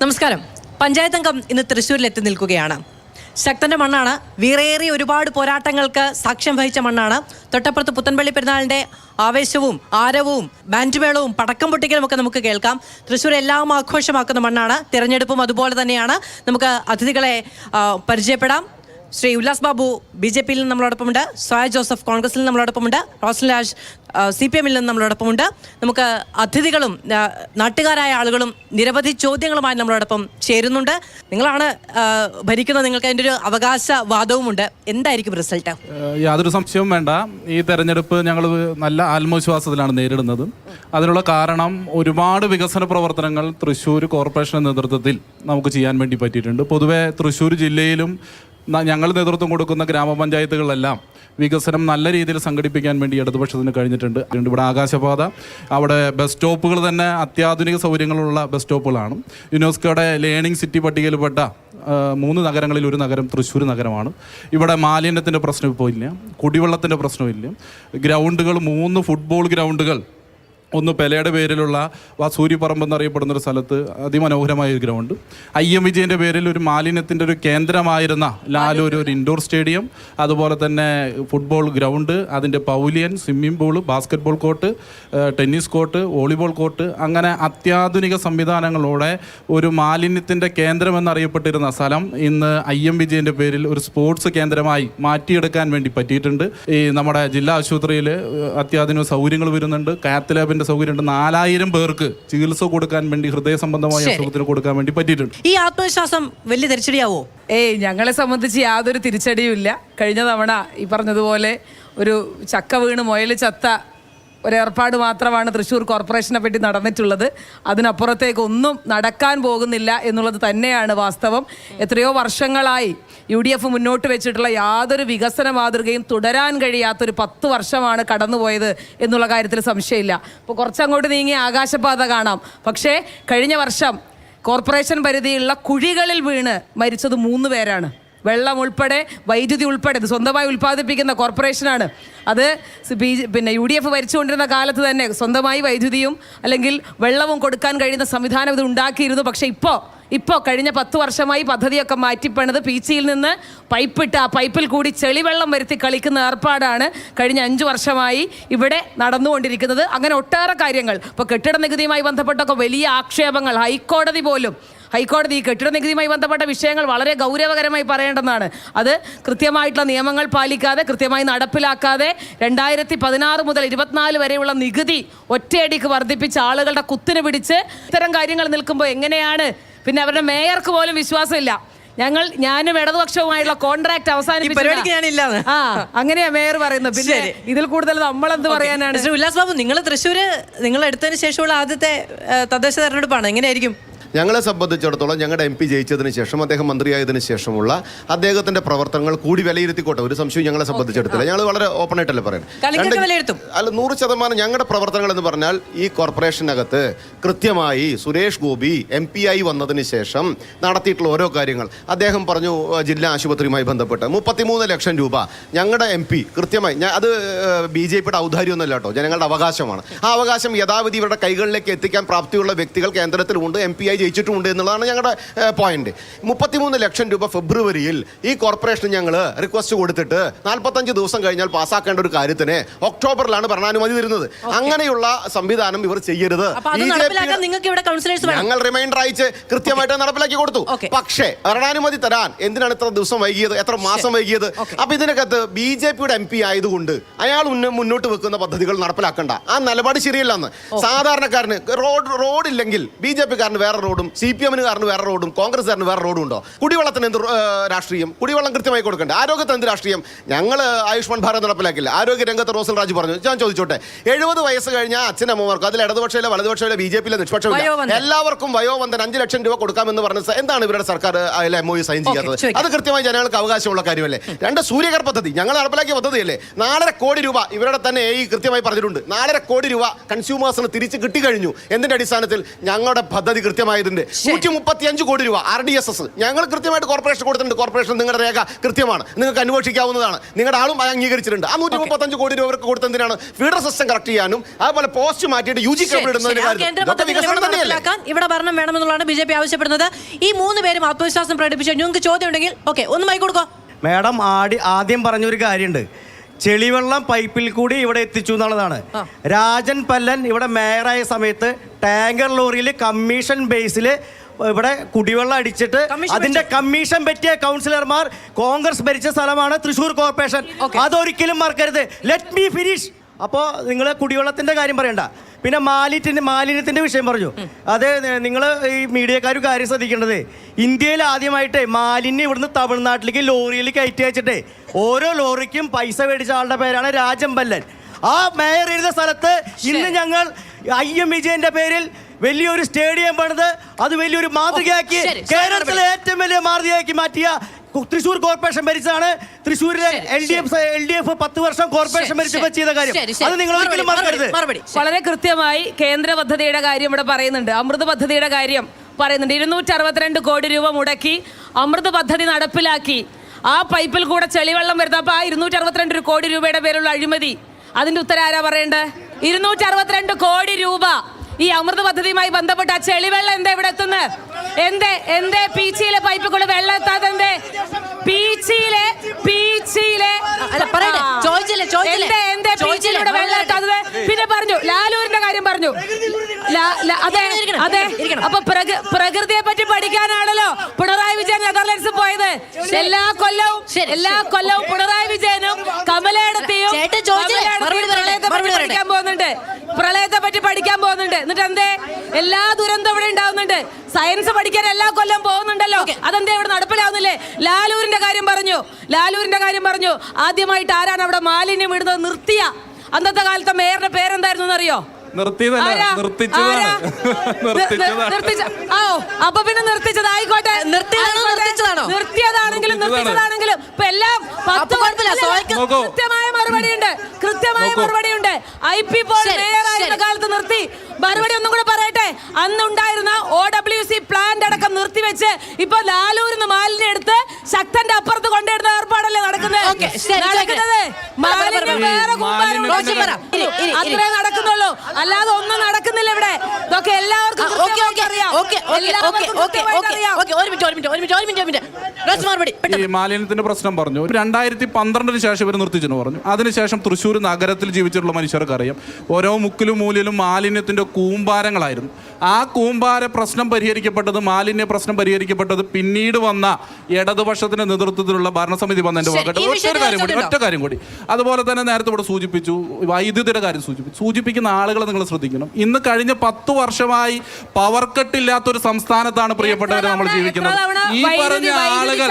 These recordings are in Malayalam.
നമസ്കാരം. പഞ്ചായത്ത് അംഗം ഇന്ന് തൃശ്ശൂരിൽ എത്തി നിൽക്കുകയാണ്. ശക്തന്റെ മണ്ണാണ്. വീറേറിയ ഒരുപാട് പോരാട്ടങ്ങൾക്ക് സാക്ഷ്യം വഹിച്ച മണ്ണാണ്. തൊട്ടപ്പുറത്ത് പുത്തൻപള്ളി പെരുന്നാളിന്റെ ആവേശവും ആരവവും ബാൻഡുമേളവും പടക്കം പൊട്ടിക്കലും ഒക്കെ നമുക്ക് കേൾക്കാം. തൃശ്ശൂർ എല്ലാം ആഘോഷമാക്കുന്ന മണ്ണാണ്. തിരഞ്ഞെടുപ്പും അതുപോലെ തന്നെയാണ്. നമുക്ക് അതിഥികളെ പരിചയപ്പെടാം. ശ്രീ ഉല്ലാസ് ബാബു BJP-യിൽ നിന്ന് നമ്മളോടൊപ്പമുണ്ട്. സോയ ജോസഫ് കോൺഗ്രസിൽ നിന്ന് നമ്മളോടൊപ്പമുണ്ട്. റോസ്ലൻ രാജ് CPM-ൽ നിന്ന് നമ്മളോടൊപ്പമുണ്ട്. നമുക്ക് അതിഥികളും നാട്ടുകാരായ ആളുകളും നിരവധി ചോദ്യങ്ങളുമായി നമ്മളോടൊപ്പം ചേരുന്നുണ്ട്. നിങ്ങളാണ് ഭരിക്കുന്നത്, നിങ്ങൾക്ക് അതിൻ്റെ ഒരു അവകാശവാദവുമുണ്ട്. എന്തായിരിക്കും റിസൾട്ട്? യാതൊരു സംശയവും വേണ്ട. ഈ തെരഞ്ഞെടുപ്പ് ഞങ്ങൾ നല്ല ആത്മവിശ്വാസത്തിലാണ് നേരിടുന്നത്. അതിനുള്ള കാരണം ഒരുപാട് വികസന പ്രവർത്തനങ്ങൾ തൃശ്ശൂർ കോർപ്പറേഷൻ നേതൃത്വത്തിൽ നമുക്ക് ചെയ്യാൻ വേണ്ടി പറ്റിയിട്ടുണ്ട്. പൊതുവെ തൃശ്ശൂർ ജില്ലയിലും ഞങ്ങൾ നേതൃത്വം കൊടുക്കുന്ന ഗ്രാമപഞ്ചായത്തുകളിലെല്ലാം വികസനം നല്ല രീതിയിൽ സംഘടിപ്പിക്കാൻ വേണ്ടി ഇടതുപക്ഷത്തിന് കഴിഞ്ഞിട്ടുണ്ട്. ഇവിടെ ആകാശപാത, അവിടെ ബസ് സ്റ്റോപ്പുകൾ തന്നെ അത്യാധുനിക സൗകര്യങ്ങളുള്ള ബസ് സ്റ്റോപ്പുകളാണ്. യുനെസ്കോയുടെ ലേണിംഗ് സിറ്റി പട്ടികയിൽപ്പെട്ട 3 നഗരങ്ങളിൽ ഒരു നഗരം തൃശ്ശൂർ നഗരമാണ്. ഇവിടെ മാലിന്യത്തിൻ്റെ പ്രശ്നം ഇപ്പോൾ ഇല്ല, കുടിവെള്ളത്തിൻ്റെ പ്രശ്നമില്ല. ഗ്രൗണ്ടുകൾ 3 ഫുട്ബോൾ ഗ്രൗണ്ടുകൾ, ഒന്ന് പെലയുടെ പേരിലുള്ള വസൂരിപ്പറമ്പ് എന്നറിയപ്പെടുന്നൊരു സ്ഥലത്ത് അതിമനോഹരമായ ഒരു ഗ്രൗണ്ട്, IM വിജയൻ്റെ പേരിൽ ഒരു മാലിന്യത്തിൻ്റെ ഒരു കേന്ദ്രമായിരുന്ന ലാലൂർ ഒരു ഇൻഡോർ സ്റ്റേഡിയം, അതുപോലെ തന്നെ ഫുട്ബോൾ ഗ്രൗണ്ട്, അതിൻ്റെ pavilion, swimming pool, basket ball court, tennis court, volleyball court, അങ്ങനെ അത്യാധുനിക സംവിധാനങ്ങളോടെ ഒരു മാലിന്യത്തിൻ്റെ കേന്ദ്രമെന്നറിയപ്പെട്ടിരുന്ന സ്ഥലം ഇന്ന് IM വിജയൻ്റെ പേരിൽ ഒരു സ്പോർട്സ് കേന്ദ്രമായി മാറ്റിയെടുക്കാൻ വേണ്ടി പറ്റിയിട്ടുണ്ട്. ഈ നമ്മുടെ ജില്ലാ ആശുപത്രിയിൽ അത്യാധുനിക സൗകര്യങ്ങൾ വരുന്നുണ്ട്. കാത്ത് ലാബിൻ്റെ സൗകര്യമുണ്ട്. 4000 പേർക്ക് ചികിത്സ കൊടുക്കാൻ വേണ്ടി, ഹൃദയ സംബന്ധമായ അസുഖത്തിന് കൊടുക്കാൻ വേണ്ടി പറ്റിയിട്ടുണ്ട്. ഈ ആത്മവിശ്വാസം വലിയ തിരിച്ചടിയാവോ? ഞങ്ങളെ സംബന്ധിച്ച് യാതൊരു തിരിച്ചടിയും ഇല്ല. കഴിഞ്ഞ തവണ ഈ പറഞ്ഞതുപോലെ ഒരു ചക്ക വീണ് മുയൽ ചത്ത ഒരേർപ്പാട് മാത്രമാണ് തൃശ്ശൂർ കോർപ്പറേഷനെ പറ്റി നടന്നിട്ടുള്ളത്. അതിനപ്പുറത്തേക്ക് ഒന്നും നടക്കാൻ പോകുന്നില്ല എന്നുള്ളത് തന്നെയാണ് വാസ്തവം. എത്രയോ വർഷങ്ങളായി UDF മുന്നോട്ട് വെച്ചിട്ടുള്ള യാതൊരു വികസന മാതൃകയും തുടരാൻ കഴിയാത്തൊരു 10 വർഷമാണ് കടന്നുപോയത് എന്നുള്ള കാര്യത്തിൽ സംശയമില്ല. ഇപ്പോൾ കുറച്ചങ്ങോട്ട് നീങ്ങി ആകാശപാത കാണാം. പക്ഷേ കഴിഞ്ഞ വർഷം കോർപ്പറേഷൻ പരിധിയിലുള്ള കുഴികളിൽ വീണ് മരിച്ചത് 3 പേരാണ്. വെള്ളം ഉൾപ്പെടെ വൈദ്യുതി ഉൾപ്പെടെ ഇത് സ്വന്തമായി ഉൽപ്പാദിപ്പിക്കുന്ന കോർപ്പറേഷനാണ്. അത് UDF ഭരിച്ചുകൊണ്ടിരുന്ന കാലത്ത് തന്നെ സ്വന്തമായി വൈദ്യുതിയും അല്ലെങ്കിൽ വെള്ളവും കൊടുക്കാൻ കഴിയുന്ന സംവിധാനം ഇത് ഉണ്ടാക്കിയിരുന്നു. പക്ഷേ ഇപ്പോൾ കഴിഞ്ഞ 10 വർഷമായി പദ്ധതിയൊക്കെ മാറ്റിപ്പണിത് പീച്ചിയിൽ നിന്ന് പൈപ്പിട്ട് ആ പൈപ്പിൽ കൂടി ചെളിവെള്ളം വരുത്തി കളിക്കുന്ന ഏർപ്പാടാണ് കഴിഞ്ഞ 5 വർഷമായി ഇവിടെ നടന്നുകൊണ്ടിരിക്കുന്നത്. അങ്ങനെ ഒട്ടേറെ കാര്യങ്ങൾ, ഇപ്പോൾ കെട്ടിട നികുതിയുമായി ബന്ധപ്പെട്ടൊക്കെ വലിയ ആക്ഷേപങ്ങൾ ഹൈക്കോടതി ഈ കെട്ടിട നികുതിയുമായി ബന്ധപ്പെട്ട വിഷയങ്ങൾ വളരെ ഗൗരവകരമായി പറയേണ്ടതാണ്. അത് കൃത്യമായിട്ടുള്ള നിയമങ്ങൾ പാലിക്കാതെ, കൃത്യമായി നടപ്പിലാക്കാതെ 2016 മുതൽ 24 വരെയുള്ള നികുതി ഒറ്റയടിക്ക് വർദ്ധിപ്പിച്ച ആളുകളുടെ കുത്തിന് പിടിച്ച് ഇത്തരം കാര്യങ്ങൾ നിൽക്കുമ്പോൾ എങ്ങനെയാണ് പിന്നെ അവരുടെ മേയർക്ക് പോലും വിശ്വാസമില്ല. ഞാനും ഇടതുപക്ഷവുമായുള്ള കോൺട്രാക്ട് അവസാനിപ്പിച്ചു. അങ്ങനെയാ മേയർ പറയുന്നത്. പിന്നെ ഇതിൽ കൂടുതൽ നമ്മളെന്ത് പറയാനാണ്? ഉല്ലാസ് ബാബു, നിങ്ങൾ തൃശ്ശൂര് നിങ്ങൾ എടുത്തതിന് ശേഷമുള്ള ആദ്യത്തെ തദ്ദേശ തെരഞ്ഞെടുപ്പാണ്. എങ്ങനെയായിരിക്കും? ഞങ്ങളെ സംബന്ധിച്ചിടത്തോളം ഞങ്ങളുടെ MP ജയിച്ചതിന് ശേഷം, അദ്ദേഹം മന്ത്രിയായതിനു ശേഷമുള്ള അദ്ദേഹത്തിന്റെ പ്രവർത്തനങ്ങൾ കൂടി വിലയിരുത്തിക്കോട്ടെ. ഒരു സംശയം ഞങ്ങളെ സംബന്ധിച്ചിടത്തില്ല. ഞങ്ങൾ വളരെ ഓപ്പൺ ആയിട്ടല്ലേ പറയുന്നത്. അല്ല, 100% ഞങ്ങളുടെ പ്രവർത്തനങ്ങൾ എന്ന് പറഞ്ഞാൽ ഈ കോർപ്പറേഷനകത്ത് കൃത്യമായി സുരേഷ് ഗോപി MP ആയി വന്നതിന് ശേഷം നടത്തിയിട്ടുള്ള ഓരോ കാര്യങ്ങൾ അദ്ദേഹം പറഞ്ഞു. ജില്ലാ ആശുപത്രിയുമായി ബന്ധപ്പെട്ട് 33 ലക്ഷം രൂപ ഞങ്ങളുടെ MP കൃത്യമായി, അത് BJP-യുടെ ഔദാര്യമൊന്നുമല്ല കേട്ടോ, ജനങ്ങളുടെ അവകാശമാണ്. ആ അവകാശം യഥാവിധി ഇവരുടെ കൈകളിലേക്ക് എത്തിക്കാൻ പ്രാപ്തിയുള്ള വ്യക്തികൾ കേന്ദ്രത്തിലുണ്ട്, MP ആയി ജയിച്ചിട്ടുമുണ്ട് എന്നുള്ളതാണ് ഞങ്ങളുടെ പോയിന്റ്. 33 ലക്ഷം രൂപ ഫെബ്രുവരിയിൽ ഈ കോർപ്പറേഷൻ ഞങ്ങൾ റിക്വസ്റ്റ് കൊടുത്തിട്ട് 45 ദിവസം കഴിഞ്ഞാൽ പാസ്സാക്കേണ്ട ഒരു കാര്യത്തിന് ഒക്ടോബറിലാണ് ഭരണാനുമതി തരുന്നത്. അങ്ങനെയുള്ള സംവിധാനം ഇവർ ചെയ്യരുത്. ഞങ്ങൾ റിമൈൻഡർ അയച്ച് കൃത്യമായിട്ട് നടപ്പിലാക്കി കൊടുത്തു. പക്ഷേ ഭരണാനുമതി തരാൻ എന്തിനാണ് ഇത്ര ദിവസം വൈകിയത്, എത്ര മാസം വൈകിയത്? അപ്പൊ ഇതിനകത്ത് BJP-യുടെ MP ആയതുകൊണ്ട് അയാൾ മുന്നോട്ട് വെക്കുന്ന പദ്ധതികൾ നടപ്പിലാക്കണ്ട, ആ നിലപാട് ശരിയല്ലെന്ന്. സാധാരണക്കാരന് റോഡ് ഇല്ലെങ്കിൽ BJP-കാരന് വേറെ റോഡും, CPM-കാരന് വേറെ റോഡും, കോൺഗ്രസ്സുകാരന് വേറെ റോഡും ഉണ്ടോ? കുടിവെള്ളത്തിന് എന്ത് രാഷ്ട്രീയം? കുടിവെള്ളം കൃത്യമായി കൊടുക്കണ്ടേ? ആരോഗ്യത്തിന് എന്ത് രാഷ്ട്രീയം? ഞങ്ങൾ ആയുഷ്മാൻ ഭാരത് നടപ്പിലാക്കില്ല. ആരോഗ്യ രംഗത്ത് റോസൽ രാജ് പറഞ്ഞു. ഞാൻ ചോദിച്ചോട്ടെ, 70 വയസ്സ് കഴിഞ്ഞ അച്ഛനമ്മമാർക്ക്, അതിൽ ഇടതുപക്ഷയിലെ വലതുപക്ഷയിലെ BJP-യിലെ നിഷ്പക്ഷമില്ല, എല്ലാവർക്കും വയോവന്ധൻ 5 ലക്ഷം രൂപ കൊടുക്കാമെന്ന് പറഞ്ഞത് എന്താണ് ഇവരുടെ സർക്കാർ അതിലെ MOU സൈൻ ചെയ്യാത്തത്? അത് കൃത്യമായി ജനങ്ങൾക്ക് അവകാശമുള്ള കാര്യമല്ലേ? 2 സൂര്യകർ പദ്ധതി ഞങ്ങൾ നടപ്പിലാക്കിയ പദ്ധതിയല്ലേ? 4.5 കോടി രൂപ ഇവരുടെ തന്നെ കൃത്യമായി പറഞ്ഞിട്ടുണ്ട്. 4.5 കോടി രൂപ കൺസ്യൂമേഴ്സിന് തിരിച്ച് കിട്ടിക്കഴിഞ്ഞു. എന്തിന്റെ അടിസ്ഥാനത്തിൽ? ഞങ്ങളുടെ പദ്ധതി കൃത്യമായി ഇതിന്റെ 135 കോടി രൂപ RDSS ഞങ്ങൾ കൃത്യമായിട്ട് കോർപ്പറേഷൻ കൊടുത്തിട്ടുണ്ട്. കോർപ്പറേഷൻ നിങ്ങളുടെ രേഖ കൃത്യമാണ്, നിങ്ങൾക്ക് അന്വേഷിക്കാവുന്നതാണ്. നിങ്ങളുടെ ആളും അംഗീകരിച്ചിട്ടുണ്ട്. ആ 135 കോടി രൂപ അവർക്ക് കൊടുത്തതിനാണ് ഫീഡർ സിസ്റ്റം കറക്റ്റ് ചെയ്യാനും അതുപോലെ പോസ്റ്റ് മാറ്റിയിട്ട് UG കേബിൾ ഇടുന്നതിന് ഇവിടെ ഭരണം വേണമെന്നുള്ളതാണ് BJP ആവശ്യപ്പെടുന്നത്. ഈ 3 പേരും ആത്മവിശ്വാസം പ്രകടിപ്പിച്ചു. നിങ്ങൾക്ക് ചോദ്യം ഉണ്ടെങ്കിൽ ഓക്കെ ഒന്ന് മൈക്ക് കൊടുക്കോ. മാഡം ആദ്യം പറഞ്ഞൊരു കാര്യമുണ്ട്, ചെളിവെള്ളം പൈപ്പിൽ കൂടി ഇവിടെ എത്തിച്ചു എന്നുള്ളതാണ്. രാജൻ പല്ലൻ ഇവിടെ മേയറായ സമയത്ത് ടാങ്കർ ലോറിയിൽ കമ്മീഷൻ ബേസിൽ ഇവിടെ കുടിവെള്ളം അടിച്ചിട്ട് അതിന്റെ കമ്മീഷൻ പറ്റിയ കൗൺസിലർമാർ കോൺഗ്രസ് ഭരിച്ച സ്ഥലമാണ് തൃശ്ശൂർ കോർപ്പറേഷൻ. അതൊരിക്കലും മറക്കരുത്. Let me finish. അപ്പോൾ നിങ്ങൾ കുടിവെള്ളത്തിന്റെ കാര്യം പറയണ്ട. പിന്നെ മാലിന്യത്തിന്റെ വിഷയം പറഞ്ഞു. അത് നിങ്ങൾ ഈ മീഡിയക്കാർ കാര്യം ശ്രദ്ധിക്കേണ്ടത്, ഇന്ത്യയിൽ ആദ്യമായിട്ട് മാലിന്യം ഇവിടുന്ന് തമിഴ്നാട്ടിലേക്ക് ലോറിയിൽ കയറ്റി വെച്ചിട്ട് ഓരോ ലോറിക്കും പൈസ മേടിച്ച ആളുടെ പേരാണ് രാജൻ പല്ലൻ. ആ മേയർ ഇരുന്ന സ്ഥലത്ത് ഇന്ന് ഞങ്ങൾ IM വിജയന്റെ പേരിൽ വലിയൊരു സ്റ്റേഡിയം പണിത് അത് വലിയൊരു മാതൃകയാക്കി കേരളത്തിലെ ഏറ്റവും വലിയ മാതൃകയാക്കി മാറ്റിയ തൃശ്ശൂർ കോർപ്പറേഷൻ ഭരിച്ചതാണ്. തൃശ്ശൂരിലെ LDF 10 വർഷം കോർപ്പറേഷൻ ഭരിച്ചപ്പോൾ ചെയ്ത കാര്യം അത് നിങ്ങൾ ഒരിക്കലും മറക്കരുത്. വളരെ കൃത്യമായി കേന്ദ്ര പദ്ധതിയുടെ കാര്യം ഇവിടെ പറയുന്നുണ്ട്. അമൃത് പദ്ധതിയുടെ കാര്യം പറയുന്നുണ്ട്. 262 കോടി രൂപ മുടക്കി അമൃത് പദ്ധതി നടപ്പിലാക്കി. ആ പൈപ്പിൽ കൂടെ ചെളിവെള്ളം വരുന്നത്. അപ്പൊ ആ 262 കോടി രൂപയുടെ പേരുള്ള അഴിമതി, അതിന്റെ ഉത്തരം ആരാ പറയേണ്ടത്? 262 കോടി രൂപ ഈ അമൃത പദ്ധതിയുമായി ബന്ധപ്പെട്ട ആ ചെളിവെള്ളം എന്താ ഇവിടെ എത്തുന്നത്? എന്തേ പീച്ചിയിലെ പൈപ്പിൽ കൂടെ വെള്ളം എത്താതെ? എന്തേ പീച്ചിയിലെ വെള്ളം എത്താത്തത്? പിന്നെ പറഞ്ഞു ലാലൂരിന്റെ കാര്യം പറഞ്ഞു. അതെ, അപ്പൊ പ്രകൃതിയെ പറ്റി പഠിക്കാനാണല്ലോ പിണറായി വിജയൻ നെതർലൻഡ്സ് പോയത്. എല്ലാ കൊല്ലവും പിണറായി വിജയനും കമലയിടത്തെയും പ്രളയത്തെ പറ്റി പഠിക്കാൻ പോകുന്നുണ്ട്. എന്നിട്ട് എന്തേ എല്ലാ ദുരന്തം ഇവിടെ ഉണ്ടാവുന്നുണ്ട്. സയൻസ് പഠിക്കാൻ എല്ലാ കൊല്ലം പോകുന്നുണ്ടല്ലോ, അതെന്തേ ഇവിടെ നടപ്പിലാവുന്നില്ലേ? ലാലൂരിന്റെ കാര്യം പറഞ്ഞു. ആദ്യമായിട്ട് ആരാണ് അവിടെ മാലിന്യം ഇടുന്നത് നിർത്തിയ? അന്നത്തെ കാലത്തെ മേയറുടെ പേരെന്തായിരുന്നു അറിയോ? അപ്പൊ പിന്നെ നിർത്തിച്ചത് ആയിക്കോട്ടെ. നിർത്തിയതാണെങ്കിലും ഇപ്പൊ എല്ലാം കൃത്യമായ മറുപടിയുണ്ട്. IP പോൾ മേയറായിരുന്ന കാലത്ത് നിർത്തി. മറുപടി ഒന്നും കൂടെ പറയട്ടെ. അന്നുണ്ടായിരുന്ന OWC പ്ലാന്റ് അടക്കം നിർത്തിവെച്ച് ഇപ്പൊ ലാലൂരിന്ന് മാലിന്യം എടുത്ത് ശക്തന്റെ അപ്പുറത്ത് കൊണ്ടിടുന്ന ഏർപ്പാടല്ലേ നടക്കുന്നത്? മാലിന്യം വേറെ അത്രേ നടക്കുന്നുള്ളൂ, അല്ലാതെ ഒന്നും നടക്കുന്നില്ല ഇവിടെ. ഇതൊക്കെ എല്ലാവർക്കും ഈ മാലിന്യത്തിന്റെ പ്രശ്നം പറഞ്ഞു. 2012 ശേഷം ഇവർ നിർത്തിച്ചെന്ന് പറഞ്ഞു. അതിനുശേഷം തൃശ്ശൂർ നഗരത്തിൽ ജീവിച്ചിട്ടുള്ള മനുഷ്യർക്ക് അറിയാം, ഓരോ മുക്കിലും മൂലയിലും മാലിന്യത്തിന്റെ കൂമ്പാരങ്ങളായിരുന്നു. ആ കൂമ്പാര പ്രശ്നം പരിഹരിക്കപ്പെട്ടത്, മാലിന്യ പ്രശ്നം പരിഹരിക്കപ്പെട്ടത് പിന്നീട് വന്ന ഇടതുപക്ഷത്തിന്റെ നേതൃത്വത്തിലുള്ള ഭരണസമിതി വന്നതിന്റെ ഭാഗമായിട്ട് ഒറ്റ കാര്യം കൂടി അതുപോലെ തന്നെ നേരത്തെ ഇവിടെ സൂചിപ്പിച്ചു, വൈദ്യുതിയുടെ കാര്യം സൂചിപ്പിക്കുന്ന ആളുകളെ നിങ്ങൾ ശ്രദ്ധിക്കണം. ഇന്ന് കഴിഞ്ഞ 10 വർഷമായി പവർ കട്ട് ഇല്ലാത്തൊരു സംസ്ഥാനത്താണ് പ്രിയപ്പെട്ടവരെ നമ്മൾ ജീവിക്കുന്നത്. ഈ പറഞ്ഞ ആളുകൾ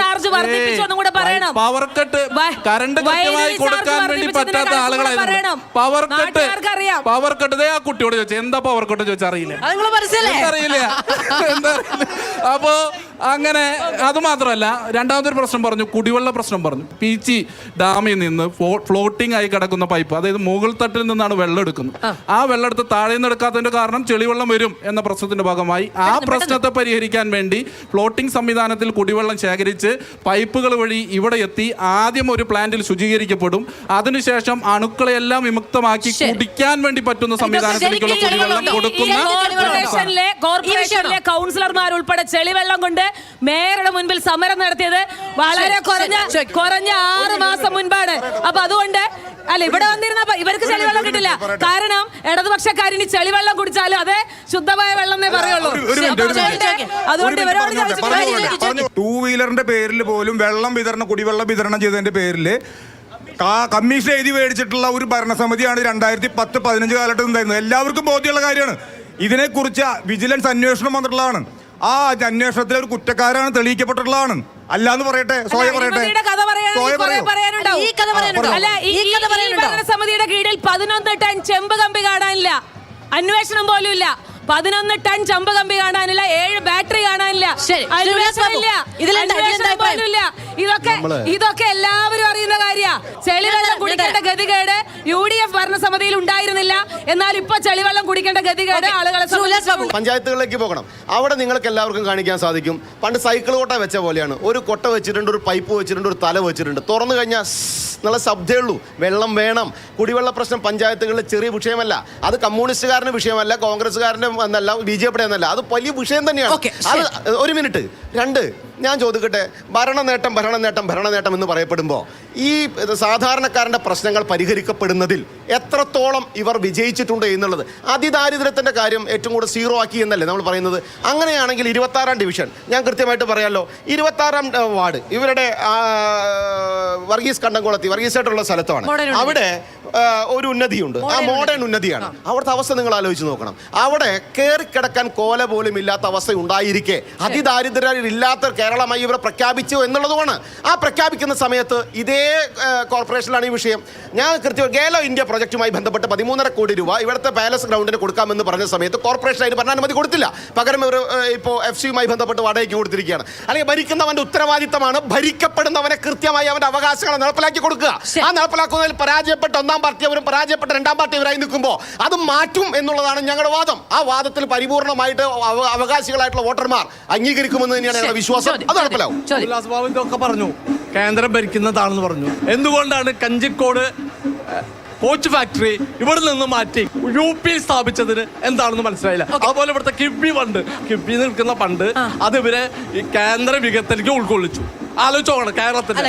പവർ കട്ട് കറണ്ട് കൃത്യമായി കൊടുക്കാൻ വേണ്ടി പറ്റാത്ത ആളുകളായിരുന്നു. പവർ കട്ട് ആ കുട്ടിയോട് ചോദിച്ചു എന്താ പവർ കട്ട് ചോദിച്ചാൽ അറിയില്ല. അപ്പോ അങ്ങനെ അത് മാത്രമല്ല, രണ്ടാമതൊരു പ്രശ്നം പറഞ്ഞു, കുടിവെള്ള പ്രശ്നം പറഞ്ഞു. പീച്ചി ഡാമിൽ നിന്ന് ഫ്ലോട്ടിംഗ് ആയി കിടക്കുന്ന പൈപ്പ്, അതായത് മുകൾ തട്ടിൽ നിന്നാണ് വെള്ളം എടുക്കുന്നത്. ആ വെള്ളം എടുത്ത് താഴെ നിന്ന് എടുക്കാത്തതിന്റെ കാരണം ചെളിവെള്ളം വരും എന്ന പ്രശ്നത്തിന്റെ ഭാഗമായി ആ പ്രശ്നത്തെ പരിഹരിക്കാൻ വേണ്ടി ഫ്ലോട്ടിംഗ് സംവിധാനത്തിൽ കുടിവെള്ളം ശേഖരിച്ച് പൈപ്പുകൾ വഴി ഇവിടെ എത്തി ആദ്യം ഒരു പ്ലാന്റിൽ ശുചീകരിക്കപ്പെടും. അതിനുശേഷം അണുക്കളെല്ലാം വിമുക്തമാക്കി കുടിക്കാൻ വേണ്ടി പറ്റുന്ന സംവിധാനത്തിലേക്കുള്ള കുടിവെള്ളം കൊടുക്കുന്ന കോർപ്പറേഷനിലെ കൗൺസിലർമാർ ഉൾപ്പെടെ ചെളിവെള്ളം കൊണ്ട് മേയറുടെ മുൻപിൽ സമരം നടത്തിയത് വളരെ കുറഞ്ഞ 6 മാസം മുൻപാണ്. അപ്പൊ അതുകൊണ്ട് ഇവിടെ വന്നിരുന്ന ഇവർക്ക് ചെളിവെള്ളം കിട്ടില്ല. കാരണം ഇടതുപക്ഷക്കാരിനി ചെളിവെള്ളം കുടിച്ചാലും അത് ശുദ്ധമായ വെള്ളം എന്നേ പറയുള്ളൂ. അതുകൊണ്ട് ഇവരോട് 2 വീലറിന്റെ പേരിൽ പോലും കുടിവെള്ളം വിതരണം ചെയ്തതിന്റെ പേരിൽ കമ്മീഷൻ എഴുതി മേടിച്ചിട്ടുള്ള ഒരു ഭരണസമിതിയാണ് 2010-15 കാലഘട്ടത്തിൽ ഉണ്ടായിരുന്നത്. എല്ലാവർക്കും ബോധ്യമുള്ള കാര്യമാണ്. ഇതിനെക്കുറിച്ച് വിജിലൻസ് അന്വേഷണം വന്നിട്ടുള്ളതാണ്. ആ അന്വേഷണത്തിലെ ഒരു കുറ്റക്കാരാണ് തെളിയിക്കപ്പെട്ടിട്ടുള്ളതാണ്. അല്ലാന്ന് പറയട്ടെ, സമിതിയുടെ കീഴിൽ 11 ടൺ ചെമ്പ് കമ്പി കാണാനില്ല, അന്വേഷണം പോലും ഇല്ല. 11 ടൺ ചെമ്പ് കമ്പി കാണാനില്ല, 7 ബാറ്ററി കാണാനില്ല, അന്വേഷണം പോലും ഇല്ല. ഇതൊക്കെ എല്ലാവരും അറിയുന്ന കാര്യ. ചെളിവെള്ളം കുടിക്കേണ്ട ഗതികേട് UDF ഭരണസമിതിയിൽ ഉണ്ടായിരുന്നില്ല. എന്നാൽ ഇപ്പൊ ചെളിവെള്ളം കുടിക്കേണ്ട ഗതികേട് ആളുകളെ പഞ്ചായത്തുകളിലേക്ക് പോകണം. അവിടെ നിങ്ങൾക്ക് എല്ലാവർക്കും കാണിക്കാൻ സാധിക്കും. പണ്ട് സൈക്കിൾ കൊട്ട വെച്ച പോലെയാണ്. ഒരു കൊട്ട വെച്ചിട്ടുണ്ട്, ഒരു പൈപ്പ് വെച്ചിട്ടുണ്ട്, ഒരു തല വെച്ചിട്ടുണ്ട്. തുറന്നു കഴിഞ്ഞാൽ എന്നുള്ള ശബ്ദമേ ഉള്ളൂ. വെള്ളം വേണം. കുടിവെള്ള പ്രശ്നം പഞ്ചായത്തുകളിൽ ചെറിയ വിഷയമല്ല. അത് കമ്മ്യൂണിസ്റ്റുകാരന്റെ വിഷയമല്ല, കോൺഗ്രസ്സുകാരന്റെ എന്നല്ല, BJP എന്നല്ല, അത് വലിയ വിഷയം തന്നെയാണ്. അത് ഒരു മിനിറ്റ്. രണ്ട്, ഞാൻ ചോദിക്കട്ടെ, ഭരണനേട്ടം എന്ന് പറയപ്പെടുമ്പോൾ ഈ സാധാരണക്കാരൻ്റെ പ്രശ്നങ്ങൾ പരിഹരിക്കപ്പെടുന്നതിൽ എത്രത്തോളം ഇവർ വിജയിച്ചിട്ടുണ്ട് എന്നുള്ളത്, അതിദാരിദ്ര്യത്തിൻ്റെ കാര്യം ഏറ്റവും കൂടുതൽ 0 ആക്കി എന്നല്ലേ നമ്മൾ പറയുന്നത്. അങ്ങനെയാണെങ്കിൽ 26ാം ഡിവിഷൻ ഞാൻ കൃത്യമായിട്ട് പറയാമല്ലോ. 26ാം വാർഡ് ഇവരുടെ വർഗീസ് കണ്ടംകുളത്തി, വർഗീസായിട്ടുള്ള സ്ഥലത്താണ്. അവിടെ ഒരു ഉന്നതിയുണ്ട്. ആ മോഡേൺ ഉന്നതിയാണ്. അവിടുത്തെ അവസ്ഥ നിങ്ങൾ ആലോചിച്ച് നോക്കണം. അവിടെ കയറിക്കിടക്കാൻ കോല പോലും ഇല്ലാത്ത അവസ്ഥ ഉണ്ടായിരിക്കെ അതിദാരിദ്ര്യമില്ലാത്ത കേരളമായി ഇവരെ പ്രഖ്യാപിച്ചു എന്നുള്ളതുമാണ്. ആ പ്രഖ്യാപിക്കുന്ന സമയത്ത് ഇതേ കോർപ്പറേഷനിലാണ് ഈ വിഷയം. ഞാൻ കൃത്യം ഗേലോ ഇന്ത്യ പ്രൊജക്റ്റുമായി ബന്ധപ്പെട്ട് 13.5 കോടി രൂപ ഇവിടുത്തെ പാലസ് ഗ്രൗണ്ടിന് കൊടുക്കാമെന്ന് പറഞ്ഞ സമയത്ത് കോർപ്പറേഷൻ അതിന് ഭരണാനുമതി കൊടുത്തില്ല. പകരം ഇവർ ഇപ്പോൾ FCയുമായി ബന്ധപ്പെട്ട് വാടകയ്ക്ക് കൊടുത്തിരിക്കുകയാണ്. അല്ലെങ്കിൽ ഭരിക്കുന്നവന്റെ ഉത്തരവാദിത്തമാണ് ഭരിക്കപ്പെടുന്നവനെ കൃത്യമായി അവന്റെ അവകാശങ്ങൾ നടപ്പിലാക്കി കൊടുക്കുക. ആ നടപ്പിലാക്കുന്നതിൽ പരാജയപ്പെട്ട ഒന്നാം പാർട്ടിയവരും പരാജയപ്പെട്ട രണ്ടാം പാർട്ടിയവരായി നിൽക്കുമ്പോൾ അത് മാറ്റും എന്നുള്ളതാണ് ഞങ്ങളുടെ വാദം. ആ വാദത്തിൽ പരിപൂർണമായിട്ട് അവകാശികളായിട്ടുള്ള വോട്ടർമാർ അംഗീകരിക്കുമെന്ന് തന്നെയാണ് ഞങ്ങളുടെ വിശ്വാസം. അത് നടപ്പിലാവും. ഉല്ലാസ് ബാബു ഇതൊക്കെ പറഞ്ഞു, കേന്ദ്രം ഭരിക്കുന്നതാണെന്ന് പറഞ്ഞു. എന്തുകൊണ്ടാണ് കഞ്ചിക്കോട് കോച്ച് ഫാക്ടറി ഇവിടെ നിന്ന് മാറ്റി UP സ്ഥാപിച്ചതിന് എന്താണെന്ന് മനസ്സിലായില്ല. അതുപോലെ ഇവിടുത്തെ കിബി നിൽക്കുന്ന ഫണ്ട് അത് ഇവരെ ഈ കേന്ദ്ര വികസനത്തിലേക്ക് ഉൾക്കൊള്ളിച്ചു. ആലോചിച്ചോക്കണം. കേരളത്തിന്റെ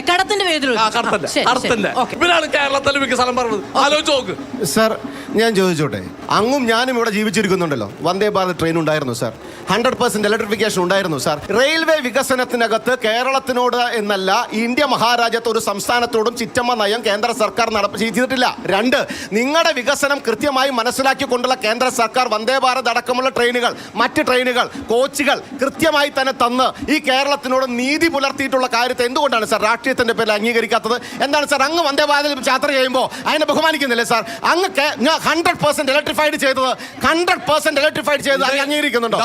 ഇവരാണ് കേരളത്തിലെ വികസനം പറഞ്ഞത്. ആലോചിച്ച് നോക്ക് സാർ. ഞാൻ ചോദിച്ചോട്ടെ, അങ്ങും ഞാനും ഇവിടെ ജീവിച്ചിരിക്കുന്നുണ്ടല്ലോ. വന്ദേ ഭാരത് ട്രെയിൻ ഉണ്ടായിരുന്നു സാർ. 100% ഇലക്ട്രിഫിക്കേഷൻ ഉണ്ടായിരുന്നു സാർ. റെയിൽവേ വികസനത്തിനകത്ത് കേരളത്തിനോട് എന്നല്ല, ഇന്ത്യ മഹാരാജ്യത്ത് ഒരു സംസ്ഥാനത്തോടും ചിറ്റമ്മ നയം കേന്ദ്ര സർക്കാർ ചെയ്തിട്ടില്ല. രണ്ട്, നിങ്ങളുടെ വികസനം കൃത്യമായി മനസ്സിലാക്കിക്കൊണ്ടുള്ള കേന്ദ്ര സർക്കാർ വന്ദേ ഭാരത് അടക്കമുള്ള ട്രെയിനുകൾ, മറ്റ് ട്രെയിനുകൾ, കോച്ചുകൾ കൃത്യമായി തന്നെ തന്ന് ഈ കേരളത്തിനോട് നീതി പുലർത്തിയിട്ടുള്ള കാര്യത്തെ എന്തുകൊണ്ടാണ് സാർ രാഷ്ട്രീയത്തിന്റെ പേരിൽ അംഗീകരിക്കാത്തത്? എന്താണ് സാർ അങ്ങ് വന്ദേ ഭാരതിൽ യാത്ര ചെയ്യുമ്പോൾ അതിനെ ബഹുമാനിക്കുന്നില്ലേ സാർ? അങ്ങ് 100% ഇലക്ട്രിഫൈഡ് ചെയ്തത് 100% ഇലക്ട്രിഫൈഡ് ചെയ്തത് അംഗീകരിക്കുന്നുണ്ടോ?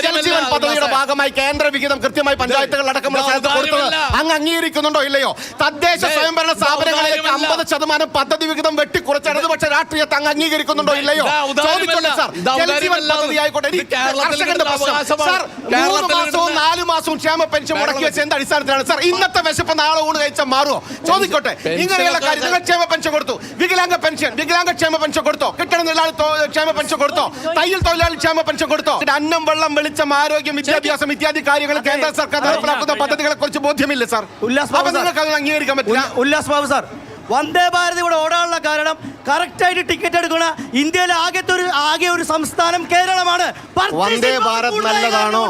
ജലജീവൻ പദ്ധതിയുടെ ഭാഗമായി കേന്ദ്ര വിഹിതം കൃത്യമായി പഞ്ചായത്തുകൾ അടക്കമുള്ള സ്ഥലത്ത് കൊടുത്തത് അങ്ങ് അംഗീകരിക്കുന്നുണ്ടോ ഇല്ലയോ? തദ്ദേശ സ്വയംഭരണ സ്ഥാപനങ്ങളിലേക്ക് 50% പദ്ധതി വിഹിതം വെട്ടിക്കുറച്ച് ഇടതുപക്ഷ രാഷ്ട്രീയത്തെ അങ്ങ് അംഗീകരിക്കുന്നുണ്ടോ ഇല്ലയോ? ചോദിച്ചോട്ടെ സാർ. ജലജീവൻ പദ്ധതി ആയിക്കോട്ടെ. കർഷകന്റെ പ്രശ്നം സാർ, 3 മാസവും 4 മാസവും ക്ഷേമ പെൻഷൻ മുടക്കി വെച്ച എന്ത് അടിസ്ഥാനത്തിലാണ് സാർ? ഇന്നത്തെ വിശപ്പ് നാളെ ഊണ് കഴിച്ചാൽ മാറുമോ? ചോദിക്കോട്ടെ. ഇങ്ങനെയുള്ള കാര്യം നിങ്ങൾ ക്ഷേമ പെൻഷൻ കൊടുത്തു, വികലാംഗ ക്ഷേമ പെൻഷൻ കൊടുത്തോ, കെട്ടിട തൊഴിലാളി ക്ഷേമ പെൻഷൻ കൊടുത്തോ, തയ്യൽ തൊഴിലാളി ക്ഷേമ പെൻഷൻ കൊടുത്തോ? അന്നം, വെള്ളം, വെളിച്ചം, ആരോഗ്യം, വിദ്യാഭ്യാസം ഇത്യാദി കാര്യങ്ങൾ കേന്ദ്ര സർക്കാർ നടപ്പിലാക്കുന്ന പദ്ധതികളെ കുറിച്ച് ബോധ്യമില്ല സാർ. നിങ്ങൾക്ക് അത് അംഗീകരിക്കാൻ പറ്റില്ല. ഉല്ലാസ് ബാബു സാർ, വന്ദേ ഭാരത് ഇവിടെ ഓടാനുള്ള കാരണം കറക്റ്റായിട്ട് ടിക്കറ്റ് എടുക്കണ ഇന്ത്യയിലെ ആകെ ഒരു സംസ്ഥാനം കേരളമാണ്. വന്ദേ ഭാരത് നല്ലതാണോ?